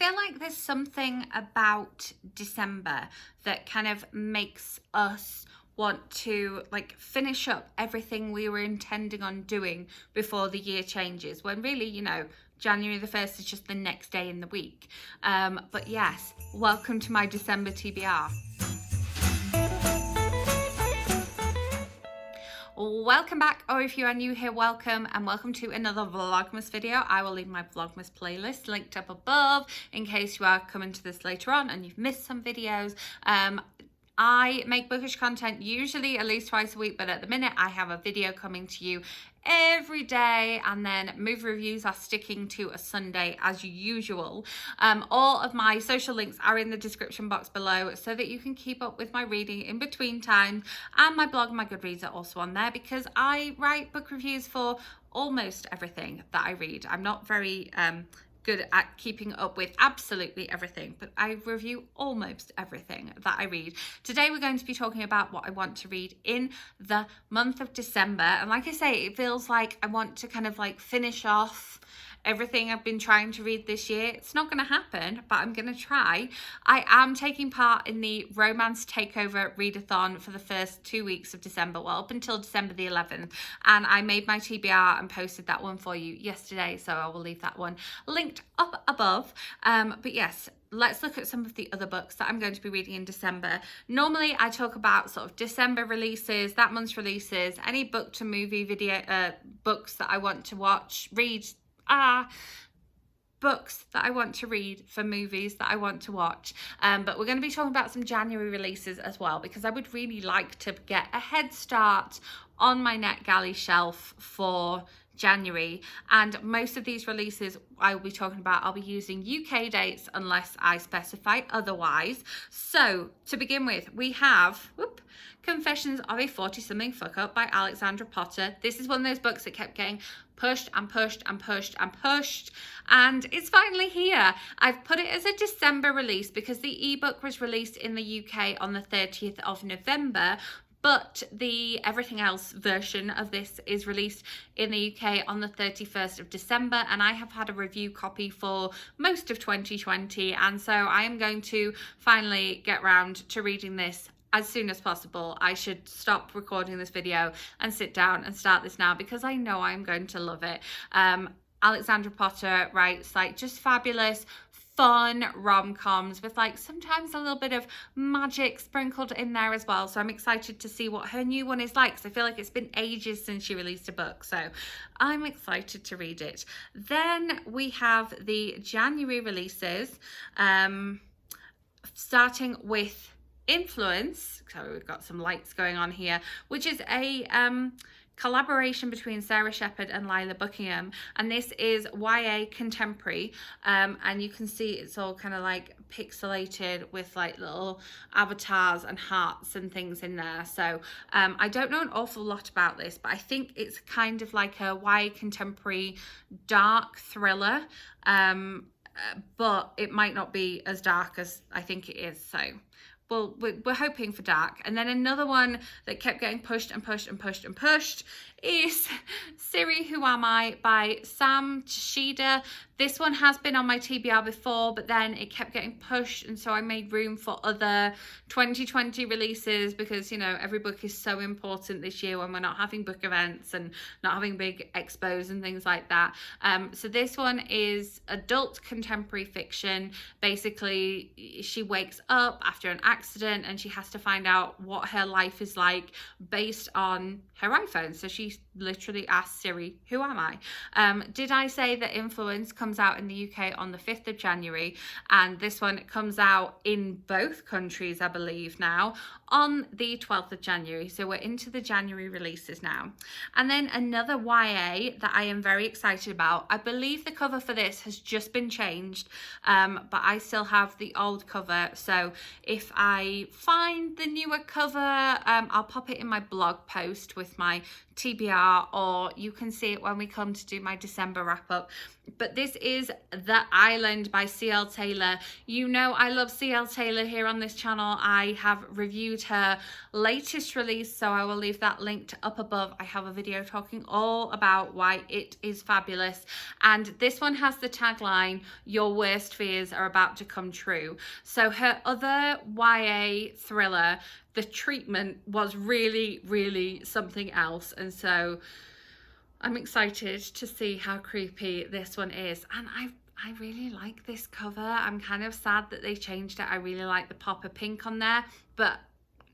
feel like there's something about December that kind of makes us want to like finish up everything we were intending on doing before the year changes, when really, you know, January the 1st is just the next day in the week. But yes, welcome to my December TBR. Welcome back, or if you are new here, welcome, and welcome to another Vlogmas video. I will leave my Vlogmas playlist linked up above in case you are coming to this later on and you've missed some videos. I make bookish content usually at least twice a week, but at the minute I have a video coming to you every day, and then movie reviews are sticking to a Sunday as usual. All of my social links are in the description box below so that you can keep up with my reading in between times, and my blog and my Goodreads are also on there because I write book reviews for almost everything that I read. I'm not very good at keeping up with absolutely everything, but I review almost everything that I read. Today we're going to be talking about what I want to read in the month of December, and like I say, it feels like I want to kind of like finish off everything I've been trying to read this year. It's not going to happen, but I'm going to try. I am taking part in the Romance Takeover Readathon for the first 2 weeks of December, well, up until December the 11th, and I made my TBR and posted that one for you yesterday, so I will leave that one linked up above. But yes, let's look at some of the other books that I'm going to be reading in December. Normally I talk about sort of December releases, that month's releases, any book to movie video books that I want to read books that I want to read for movies that I want to watch. But we're going to be talking about some January releases as well, because I would really like to get a head start on my NetGalley shelf for January, and most of these releases I will be talking about, I'll be using UK dates unless I specify otherwise. So to begin with, we have Confessions of a 40-something Fuck-Up by Alexandra Potter. This is one of those books that kept getting pushed and pushed and pushed and pushed, and it's finally here. I've put it as a December release because the ebook was released in the UK on the 30th of November, but the everything else version of this is released in the UK on the 31st of December, and I have had a review copy for most of 2020, and so I am going to finally get round to reading this as soon as possible. I should stop recording this video and sit down and start this now because I know I'm going to love it. Alexandra Potter writes like just fabulous, fun rom-coms with like sometimes a little bit of magic sprinkled in there as well, so I'm excited to see what her new one is like, because I feel like it's been ages since she released a book, so I'm excited to read it. Then we have the January releases, starting with Influence. So we've got some lights going on here, which is a collaboration between Sarah Shepherd and Lila Buckingham, and this is YA contemporary, and you can see it's all kind of like pixelated with like little avatars and hearts and things in there. So I don't know an awful lot about this, but I think it's kind of like a YA contemporary dark thriller, but it might not be as dark as I think it is, so well, we're hoping for dark. And then another one that kept getting pushed and pushed and pushed and pushed is Siri Who by Sam Tschida. This one has been on my TBR before, but then it kept getting pushed, and so I made room for other 2020 releases because, you know, every book is so important this year when we're not having book events and not having big expos and things like that. So this one is adult contemporary fiction. Basically, she wakes up after an accident and she has to find out what her life is like based on her iPhone. So she literally asked Siri, who am I? Did I say that Influence comes out in the UK on the 5th of January, and this one comes out in both countries, I believe now, on the 12th of January. So we're into the January releases now. And then another YA that I am very excited about. I believe the cover for this has just been changed, but I still have the old cover. So if I find the newer cover, I'll pop it in my blog post with my TBR, or you can see it when we come to do my December wrap up. But this is The Island by C.L. Taylor. You know I love C.L. Taylor here on this channel. I have reviewed her latest release, so I will leave that linked up above. I have a video talking all about why it is fabulous, and this one has the tagline, "Your worst fears are about to come true." So her other YA thriller, The Treatment, was really, really something else, and so I'm excited to see how creepy this one is. And I really like this cover. I'm kind of sad that they changed it. I really like the pop of pink on there, but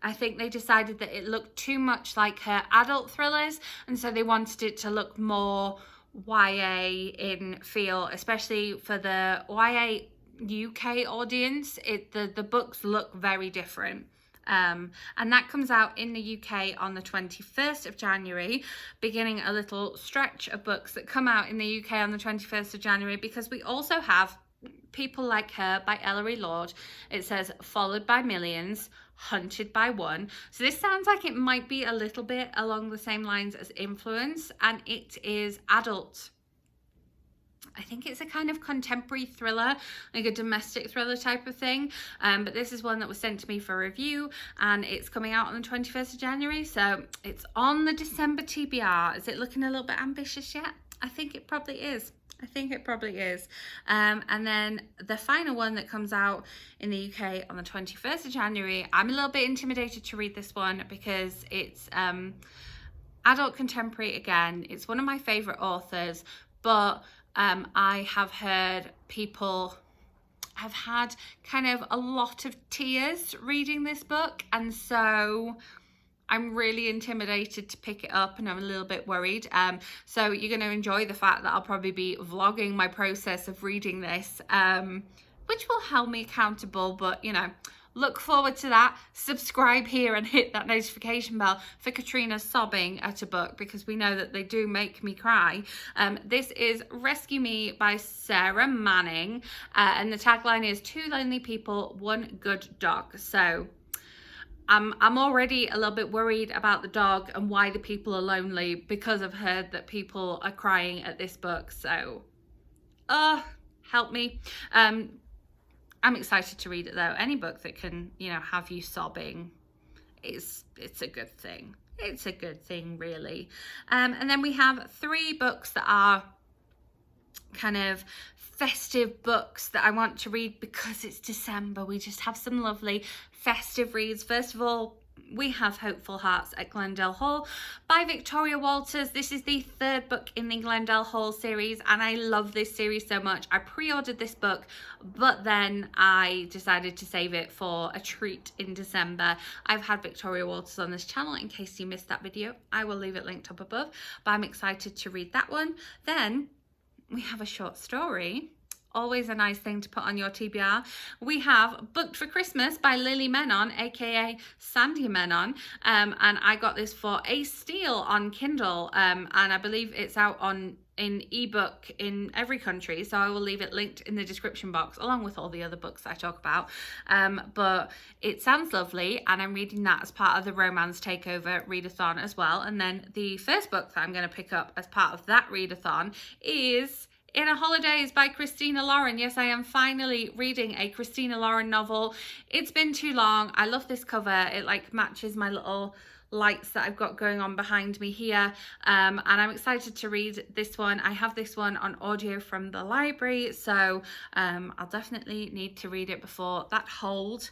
I think they decided that it looked too much like her adult thrillers, and so they wanted it to look more YA in feel, especially for the YA UK audience. The books look very different. And that comes out in the UK on the 21st of January, beginning a little stretch of books that come out in the UK on the 21st of January, because we also have People Like Her by Ellery. It says Followed by Millions, Hunted by One. So this sounds like it might be a little bit along the same lines as Influence, and it is adult. I think it's a kind of contemporary thriller, like a domestic thriller type of thing. But this is one that was sent to me for review, and it's coming out on the 21st of January. So it's on the December TBR. Is it looking a little bit ambitious yet? I think it probably is. I think it probably is. And then the final one that comes out in the UK on the 21st of January, I'm a little bit intimidated to read this one because it's adult contemporary again. It's one of my favourite authors, but I have heard people have had kind of a lot of tears reading this book, and so I'm really intimidated to pick it up, and I'm a little bit worried. So you're going to enjoy the fact that I'll probably be vlogging my process of reading this, which will hold me accountable, but you know, look forward to that. Subscribe here and hit that notification bell for Katrina sobbing at a book, because we know that they do make me cry. This is Rescue Me by Sarah Manning, and the tagline is "Two lonely people, one good dog." So I'm already a little bit worried about the dog and why the people are lonely, because I've heard that people are crying at this book. So, help me. I'm excited to read it though. Any book that can, you know, have you sobbing, it's a good thing. It's a good thing, really. And then we have 3 books that are kind of festive books that I want to read because it's December. We just have some lovely festive reads. First of all, we have Hopeful Hearts at Glendale Hall by Victoria Walters. This is the 3rd book in the Glendale Hall series, and I love this series so much. I pre-ordered this book, but then I decided to save it for a treat in December. I've had Victoria Walters on this channel. In case you missed that video, I will leave it linked up above, but I'm excited to read that one. Then we have a short story. Always a nice thing to put on your TBR. We have Booked for Christmas by Lily Menon, aka Sandy Menon, and I got this for a steal on Kindle, and I believe it's out in ebook in every country, so I will leave it linked in the description box along with all the other books I talk about. But it sounds lovely, and I'm reading that as part of the Romance Takeover readathon as well. And then the first book that I'm going to pick up as part of that readathon is In a Holidaze by Christina Lauren. Yes, I am finally reading a Christina Lauren novel. It's been too long. I love this cover. It like matches my little lights that I've got going on behind me here, and I'm excited to read this one. I have this one on audio from the library, so I'll definitely need to read it before that hold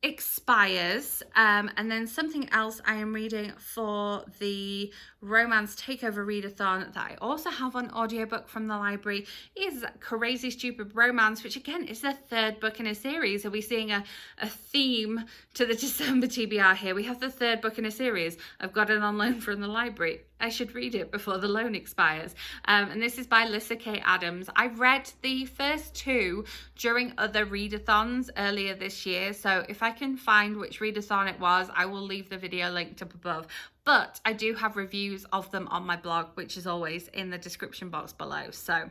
expires. And then something else I am reading for the Romance Takeover readathon that I also have on audiobook from the library is Crazy Stupid Romance, which again is the 3rd book in a series. Are we seeing a theme to the December TBR here? We have the 3rd book in a series. I've got it on loan from the library. I should read it before the loan expires. And this is by Lyssa K. Adams. I read the first 2 during other readathons earlier this year, so if I can find which readathon it was, I will leave the video linked up above. But I do have reviews of them on my blog, which is always in the description box below. So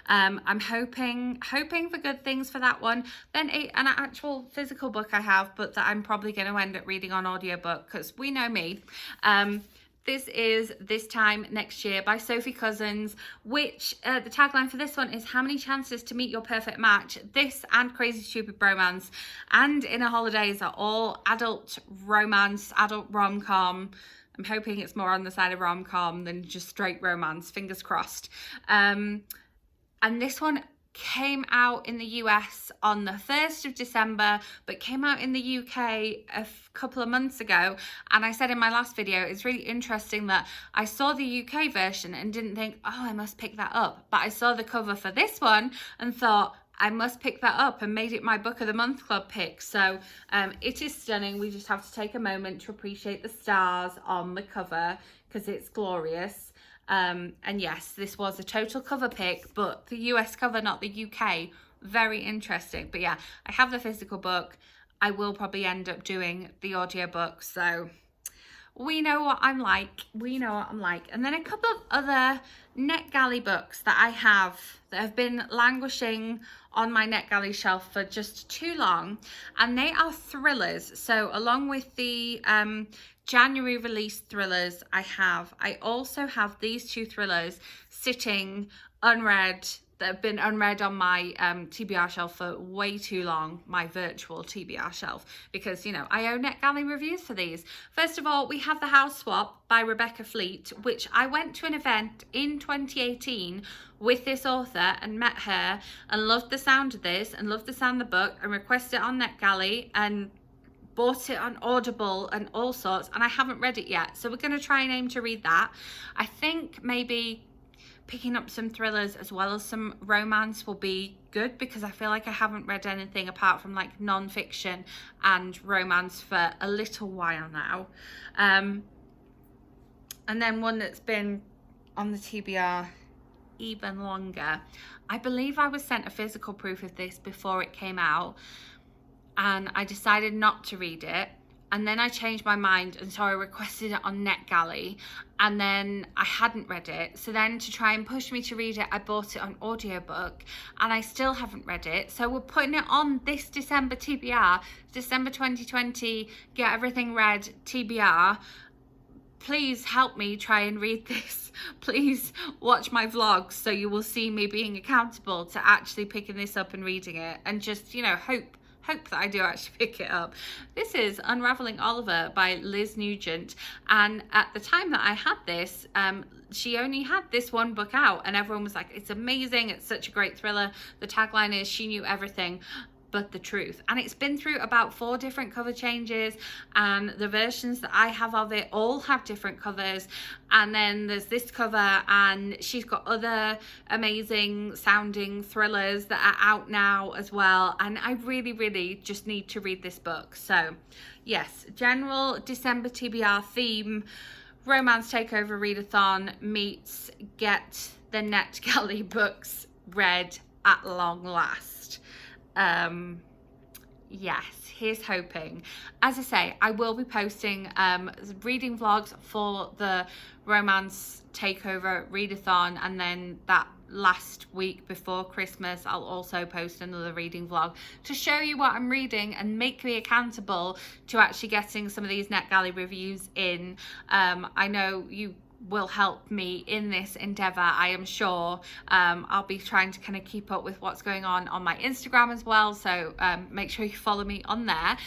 I'm hoping for good things for that one. Then an actual physical book I have, but that I'm probably going to end up reading on audiobook, because we know me. This is This Time Next Year by Sophie Cousens, which the tagline for this one is how many chances to meet your perfect match. This and Crazy Stupid Bromance and Inner Holidaze are all adult romance, adult rom-com. I'm hoping it's more on the side of rom-com than just straight romance, fingers crossed. And this one came out in the US on the 1st of December, but came out in the UK a couple of months ago. And I said in my last video, it's really interesting that I saw the UK version and didn't think, oh, I must pick that up. But I saw the cover for this one and thought, I must pick that up, and made it my Book of the Month Club pick. So it is stunning. We just have to take a moment to appreciate the stars on the cover because it's glorious. And yes, this was a total cover pick, but the US cover, not the UK. Very interesting. But yeah, I have the physical book. I will probably end up doing the audiobook. So we know what I'm like. We know what I'm like. And then a couple of other NetGalley books that I have that have been languishing on my NetGalley shelf for just too long. And they are thrillers. So along with the January release thrillers I also have these two thrillers sitting unread, that have been unread on my TBR shelf for way too long, my virtual TBR shelf, because, you know, I owe NetGalley reviews for these. First of all, we have The House Swap by Rebecca Fleet, which I went to an event in 2018 with this author and met her and loved the sound of this and loved the sound of the book and requested it on NetGalley and bought it on Audible and all sorts, and I haven't read it yet. So we're going to try and aim to read that. I think maybe picking up some thrillers as well as some romance will be good, because I feel like I haven't read anything apart from like non-fiction and romance for a little while now. And then one that's been on the TBR even longer. I believe I was sent a physical proof of this before it came out, and I decided not to read it. And then I changed my mind, and so I requested it on NetGalley, and then I hadn't read it. So then to try and push me to read it, I bought it on audiobook, and I still haven't read it. So we're putting it on this December TBR, December 2020, Get Everything Read TBR. Please help me try and read this. Please watch my vlogs so you will see me being accountable to actually picking this up and reading it, and just, you know, hope that I do actually pick it up. This is Unravelling Oliver by Liz Nugent, and at the time that I had this, she only had this one book out, and everyone was like, it's amazing, it's such a great thriller. The tagline is, she knew everything but the truth. And it's been through about 4 different cover changes, and the versions that I have of it all have different covers. And then there's this cover, and she's got other amazing sounding thrillers that are out now as well, and I really just need to read this book. So yes, general December TBR theme, romance takeover readathon meets get the NetGalley books read at long last. Yes, here's hoping. As I say, I will be posting reading vlogs for the romance takeover readathon, and then that last week before Christmas I'll also post another reading vlog to show you what I'm reading and make me accountable to actually getting some of these NetGalley reviews in. I know you will help me in this endeavor, I am sure. I'll be trying to kind of keep up with what's going on my Instagram as well, so make sure you follow me on there.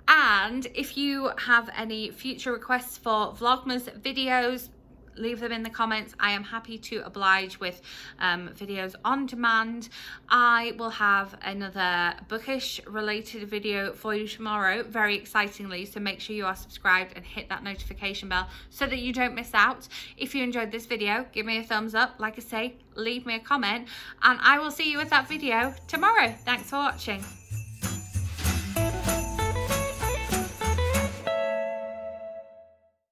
And if you have any future requests for Vlogmas videos, leave them in the comments. I am happy to oblige with videos on demand. I will have another bookish related video for you tomorrow, very excitingly, so make sure you are subscribed and hit that notification bell so that you don't miss out. If you enjoyed this video, give me a thumbs up, like I say, leave me a comment, and I will see you with that video tomorrow. Thanks for watching.